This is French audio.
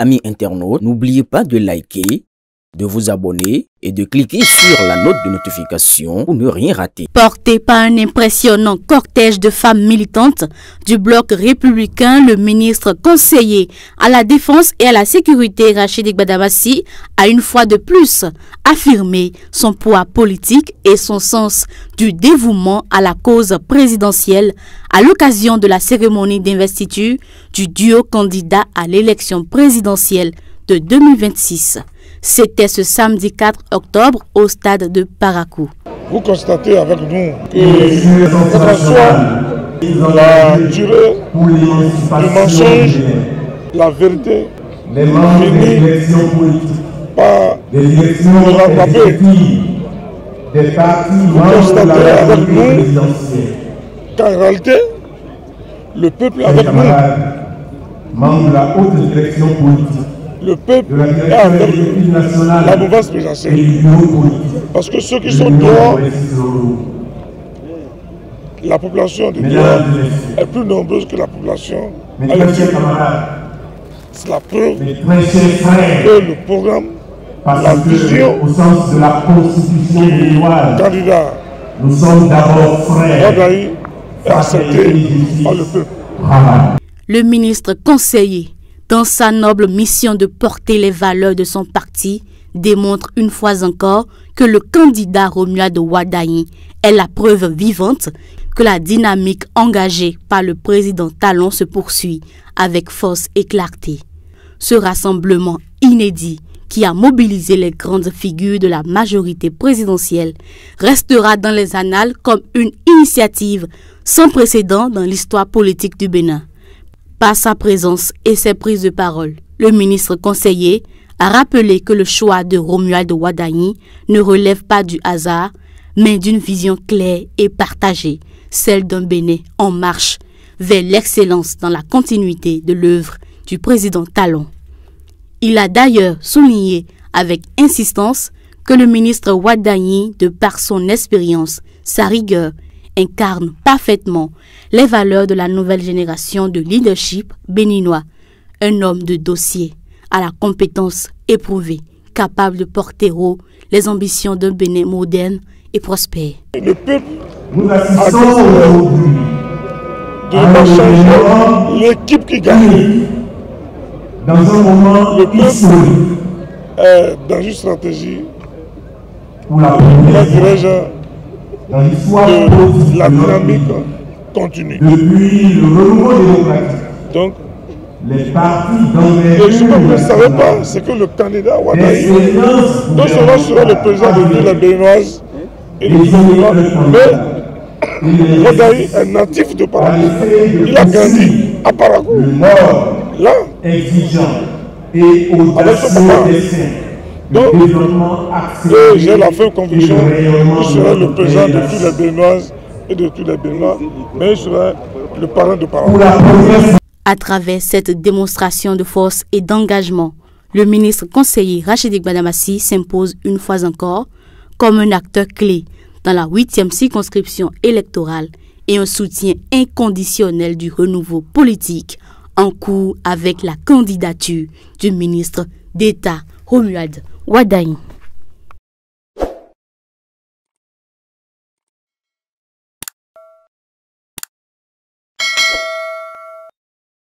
Amis internautes, n'oubliez pas de liker, de vous abonner et de cliquer sur la note de notification pour ne rien rater. Porté par un impressionnant cortège de femmes militantes du bloc républicain, le ministre conseiller à la défense et à la sécurité Rachid Gbadabassi a une fois de plus affirmé son poids politique et son sens du dévouement à la cause présidentielle à l'occasion de la cérémonie d'investiture du duo candidat à l'élection présidentielle de 2026. C'était ce samedi 4 octobre au stade de Parakou. Vous constatez avec nous que, quelle que soit la durée du mensonge, la vérité finit par nous rattraper. Vous constatez avec nous qu'en réalité, le peuple est avec nous. Membre de la haute direction politique. Le peuple est avec la mouvance présidentielle. Parce que ceux qui sont dehors, la population de dehors est plus nombreuse que la population à l'intérieur. C'est la preuve que le programme, la vision au sens de la constitution du candidat nous sommes d'abord frères Wadahi est accepté par le peuple. Le ministre conseiller, dans sa noble mission de porter les valeurs de son parti, démontre une fois encore que le candidat Romuald Wadahi est la preuve vivante que la dynamique engagée par le président Talon se poursuit avec force et clarté. Ce rassemblement inédit qui a mobilisé les grandes figures de la majorité présidentielle restera dans les annales comme une initiative sans précédent dans l'histoire politique du Bénin. Par sa présence et ses prises de parole, le ministre conseiller a rappelé que le choix de Romuald Wadahi ne relève pas du hasard, mais d'une vision claire et partagée, celle d'un Bénin en marche vers l'excellence dans la continuité de l'œuvre du président Talon. Il a d'ailleurs souligné avec insistance que le ministre Wadahi, de par son expérience, sa rigueur, incarne parfaitement les valeurs de la nouvelle génération de leadership béninois, un homme de dossier à la compétence éprouvée, capable de porter haut les ambitions d'un Bénin moderne et prospère. Le peuple nous assistons aujourd'hui de changer l'équipe qui gagne. Dans un moment le peuple historique est dans une stratégie pour la première fois dans l'histoire de la dynamique continue. Depuis le renouveau démocratique, donc, les partis dans les et ce que vous ne savez pas, c'est que le candidat Wadahi, non seulement sera le président de l'île béninoise et du Bénin, mais Wadahi est natif de Parakou. Il a grandi à Parakou. Là, exigeant et audacieux dessein. donc, j'ai la ferme conviction qu'il serait le président de tous les Béninoises et de tous les Béninois, mais il serait le parrain de Parakou. À travers cette démonstration de force et d'engagement, le ministre conseiller Rachid Gbadabassi s'impose une fois encore comme un acteur clé dans la 8e circonscription électorale et un soutien inconditionnel du renouveau politique en cours avec la candidature du ministre d'État Romuald Wadahi.